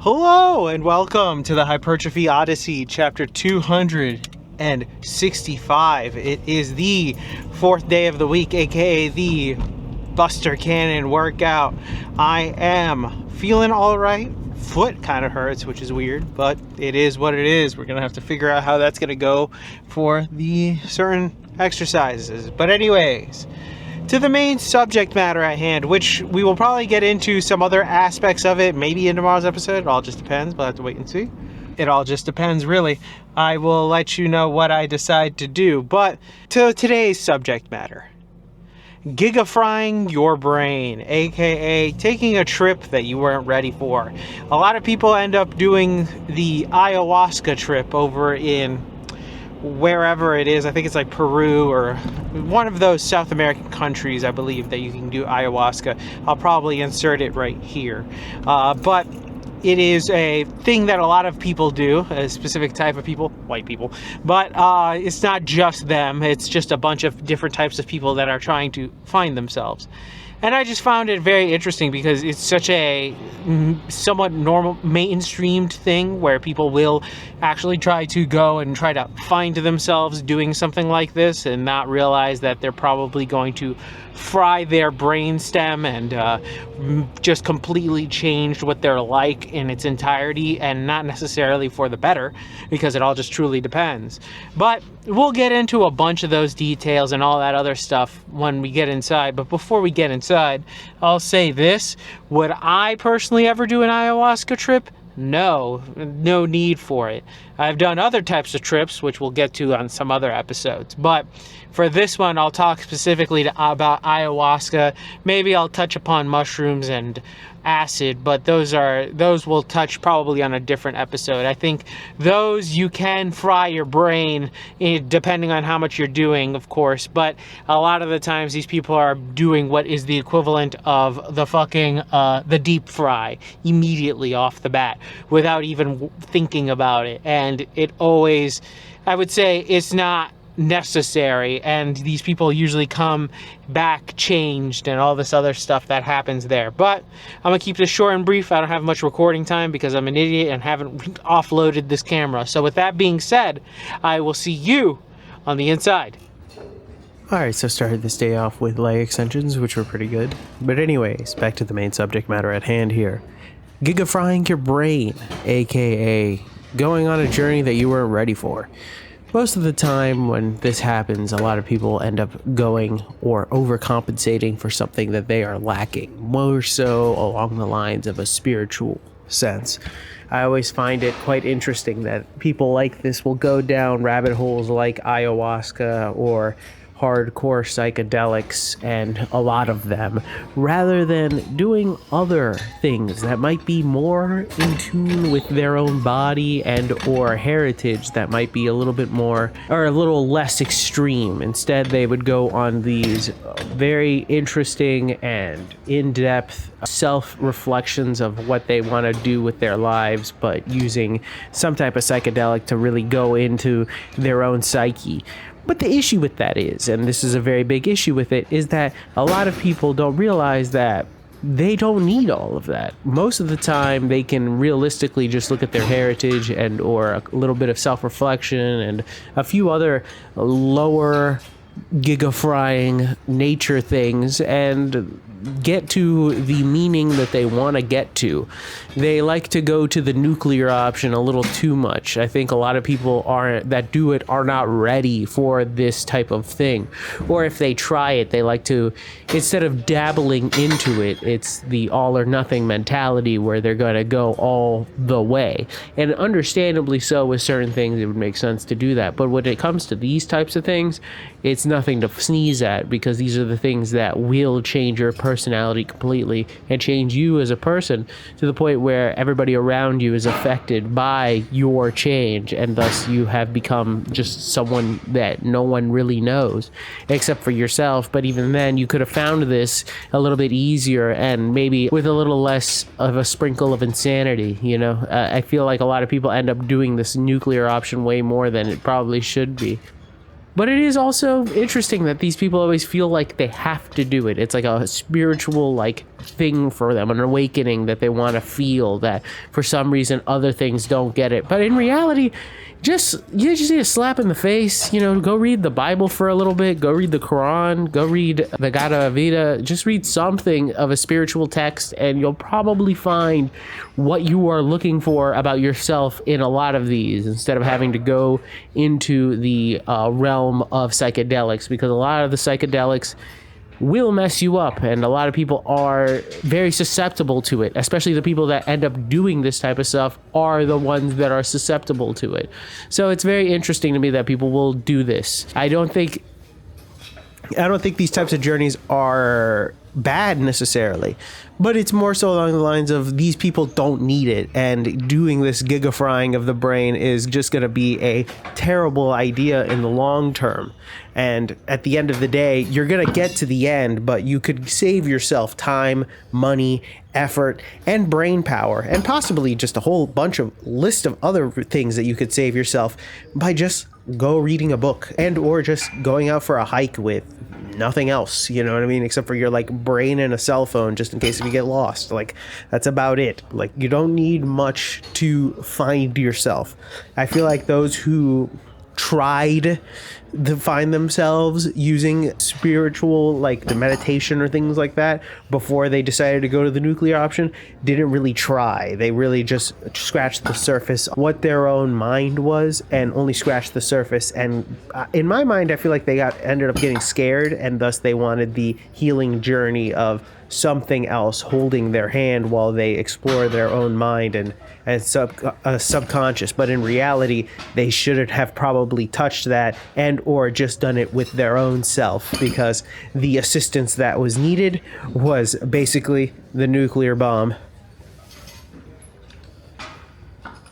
Hello and welcome to the Hypertrophy Odyssey, chapter 265. It is the fourth day of the week, aka the Buster Cannon workout. I am feeling alright. Foot kind of hurts, which is weird, but it is what it is. We're gonna have to figure out how that's gonna go for the certain exercises. But anyways, to the main subject matter at hand, which we will probably get into some other aspects of it, maybe in tomorrow's episode. It all just depends. We'll have to wait and see. It all just depends, really. I will let you know what I decide to do. But to today's subject matter, Gigafrying your brain, aka taking a trip that you weren't ready for. A lot of people end up doing the ayahuasca trip over in wherever it is. I think it's like Peru or one of those South American countries, I believe, that you can do ayahuasca. I'll probably insert it right here. But it is a thing that a lot of people do, a specific type of people, white people. But it's not just them. It's just a bunch of different types of people that are trying to find themselves. And I just found it very interesting because it's such a somewhat normal, mainstreamed thing where people will actually try to go and try to find themselves doing something like this and not realize that they're probably going to fry their brainstem and just completely change what they're like in its entirety, and not necessarily for the better, because it all just truly depends. But we'll get into a bunch of those details and all that other stuff when we get inside. But before we get inside, I'll say this: would I personally ever do an ayahuasca trip? No need for it. I've done other types of trips, which we'll get to on some other episodes. But for this one, I'll talk specifically about ayahuasca. Maybe I'll touch upon mushrooms and acid, but those will touch probably on a different episode. I think those you can fry your brain depending on how much you're doing, of course, but a lot of the times these people are doing what is the equivalent of the the deep fry immediately off the bat without even thinking about it. And it always, I would say, it's not necessary, and these people usually come back changed and all this other stuff that happens there. But I'm gonna keep this short and brief. I don't have much recording time because I'm an idiot and haven't offloaded this camera. So with that being said, I will see you on the inside. Alright, so started this day off with leg extensions, which were pretty good. But anyways, back to the main subject matter at hand here. Gigafrying your brain, aka going on a journey that you weren't ready for. Most of the time when this happens, a lot of people end up going or overcompensating for something that they are lacking, more so along the lines of a spiritual sense. I always find it quite interesting that people like this will go down rabbit holes like ayahuasca or hardcore psychedelics, and a lot of them, rather than doing other things that might be more in tune with their own body and or heritage, that might be a little bit more or a little less extreme. Instead, they would go on these very interesting and in-depth self-reflections of what they want to do with their lives, but using some type of psychedelic to really go into their own psyche. But the issue with that is, and this is a very big issue with it, is that a lot of people don't realize that they don't need all of that. Most of the time, they can realistically just look at their heritage and or a little bit of self-reflection and a few other lower gigafrying nature things and get to the meaning that they want to get to. They like to go to the nuclear option a little too much. I think a lot of people that do it are not ready for this type of thing. Or if they try it, they like to, instead of dabbling into it, it's the all or nothing mentality where they're going to go all the way. And understandably so, with certain things, it would make sense to do that. But when it comes to these types of things, it's nothing to sneeze at, because these are the things that will change your personality completely and change you as a person to the point where everybody around you is affected by your change, and thus you have become just someone that no one really knows except for yourself. But even then, you could have found this a little bit easier and maybe with a little less of a sprinkle of insanity, you know. I feel like a lot of people end up doing this nuclear option way more than it probably should be. But it is also interesting that these people always feel like they have to do it. It's like a spiritual, like, thing for them, an awakening that they want to feel, that for some reason other things don't get it. But in reality, you just need a slap in the face. You know, go read the Bible for a little bit, go read the Quran, go read the Gata Vita, just read something of a spiritual text, and you'll probably find what you are looking for about yourself in a lot of these, instead of having to go into the realm of psychedelics, because a lot of the psychedelics will mess you up, and a lot of people are very susceptible to it. Especially the people that end up doing this type of stuff are the ones that are susceptible to it. So it's very interesting to me that people will do this. I don't think these types of journeys are bad necessarily, but it's more so along the lines of these people don't need it, and doing this gigafrying of the brain is just going to be a terrible idea in the long term. And at the end of the day, you're going to get to the end, but you could save yourself time, money, effort, and brain power, and possibly just a whole bunch of list of other things that you could save yourself by just go reading a book, and or just going out for a hike with nothing else, you know what I mean, except for your like brain and a cell phone, just in case if you get lost. Like, that's about it. Like, you don't need much to find yourself. I feel like those who tried to find themselves using spiritual, like the meditation or things like that, before they decided to go to the nuclear option, didn't really try. They really just scratched the surface what their own mind was, and only scratched the surface. And in my mind, I feel like they ended up getting scared, and thus they wanted the healing journey of something else holding their hand while they explore their own mind and subconscious. But in reality, they shouldn't have probably touched that, and or just done it with their own self, because the assistance that was needed was basically the nuclear bomb.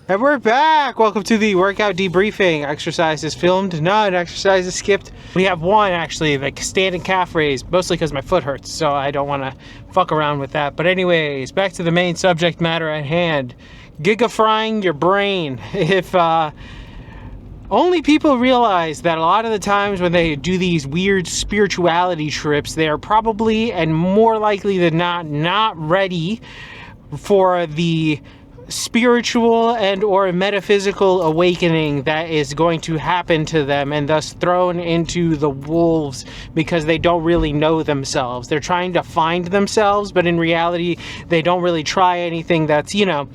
And we're back! Welcome to the workout debriefing. Exercise is filmed, none. Exercise is skipped. We have one, actually, like standing calf raise, mostly because my foot hurts, so I don't want to fuck around with that. But anyways, back to the main subject matter at hand. Gigafrying your brain. If only people realize that a lot of the times when they do these weird spirituality trips, they are probably, and more likely than not ready for the spiritual and or metaphysical awakening that is going to happen to them, and thus thrown into the wolves because they don't really know themselves. They're trying to find themselves, but in reality they don't really try anything that's, you know,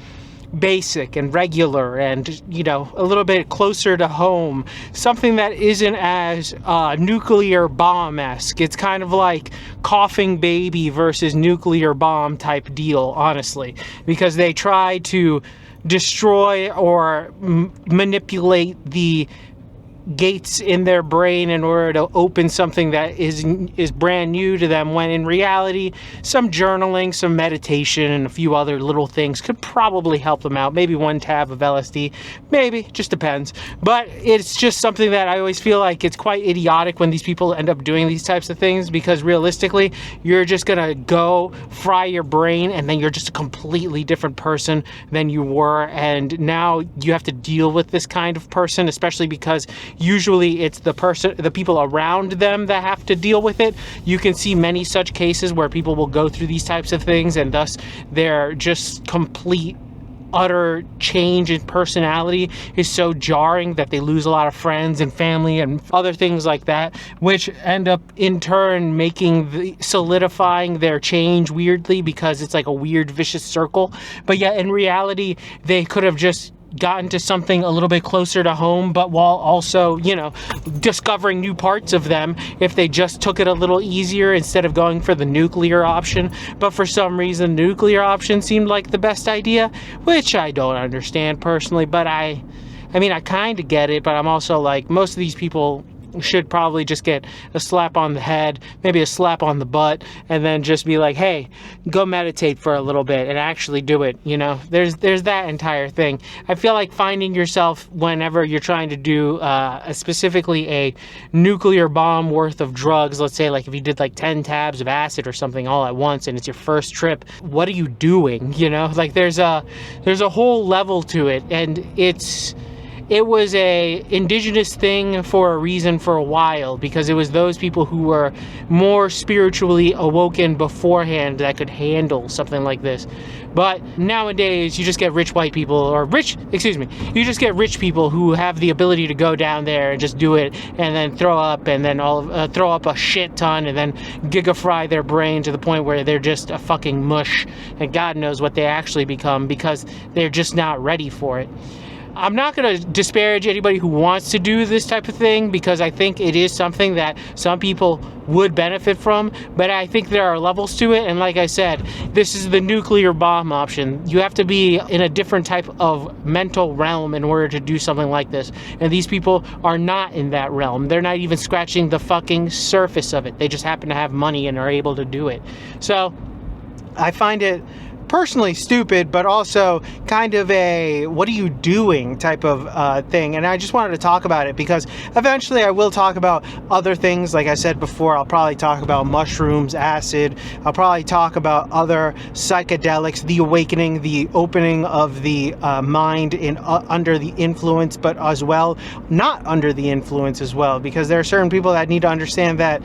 basic and regular and, you know, a little bit closer to home, something that isn't as nuclear bomb-esque. It's kind of like coughing baby versus nuclear bomb type deal, honestly, because they try to destroy or manipulate the gates in their brain in order to open something that is brand new to them, when in reality some journaling, some meditation, and a few other little things could probably help them out. Maybe one tab of LSD, maybe, just depends. But it's just something that I always feel like it's quite idiotic when these people end up doing these types of things, because realistically you're just gonna go fry your brain and then you're just a completely different person than you were, and now you have to deal with this kind of person, especially because usually it's the people around them that have to deal with it. You can see many such cases where people will go through these types of things, and thus they're just complete utter change in personality is so jarring that they lose a lot of friends and family and other things like that, which end up in turn solidifying their change weirdly, because it's like a weird vicious circle. But yet in reality they could have just gotten to something a little bit closer to home, but while also, you know, discovering new parts of them if they just took it a little easier instead of going for the nuclear option. But for some reason, nuclear option seemed like the best idea, which I don't understand personally, but I mean, I kind of get it, but I'm also like, most of these people should probably just get a slap on the head, maybe a slap on the butt, and then just be like, hey, go meditate for a little bit and actually do it. You know, there's that entire thing. I feel like finding yourself whenever you're trying to do specifically a nuclear bomb worth of drugs, let's say like if you did like 10 tabs of acid or something all at once and it's your first trip, what are you doing? You know, like there's a whole level to it, and it was a indigenous thing for a reason for a while, because it was those people who were more spiritually awoken beforehand that could handle something like this. But nowadays, you just get rich white people, or you just get rich people who have the ability to go down there and just do it, and then throw up, and then throw up a shit ton, and then gigafry their brain to the point where they're just a fucking mush, and God knows what they actually become, because they're just not ready for it. I'm not going to disparage anybody who wants to do this type of thing, because I think it is something that some people would benefit from, but I think there are levels to it, and like I said, this is the nuclear bomb option. You have to be in a different type of mental realm in order to do something like this, and these people are not in that realm. They're not even scratching the fucking surface of it. They just happen to have money and are able to do it. So I find it personally stupid, but also kind of a what are you doing type of thing. And I just wanted to talk about it because eventually I will talk about other things. Like I said before, I'll probably talk about mushrooms, acid. I'll probably talk about other psychedelics, the awakening, the opening of the mind in under the influence, but as well not under the influence as well, because there are certain people that need to understand that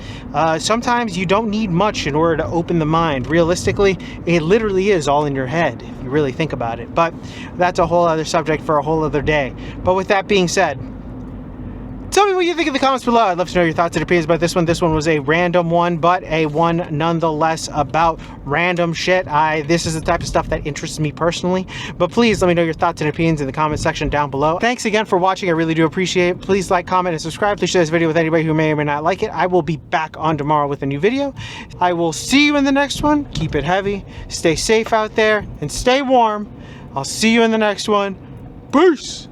sometimes you don't need much in order to open the mind. Realistically, it literally is all in your head if you really think about it, but that's a whole other subject for a whole other day. But with that being said, tell me what you think in the comments below. I'd love to know your thoughts and opinions about this one. This one was a random one, but a one nonetheless about random shit. This is the type of stuff that interests me personally, but please let me know your thoughts and opinions in the comment section down below. Thanks again for watching. I really do appreciate it. Please like, comment, and subscribe. Please share this video with anybody who may or may not like it. I will be back on tomorrow with a new video. I will see you in the next one. Keep it heavy, stay safe out there, and stay warm. I'll see you in the next one. Peace!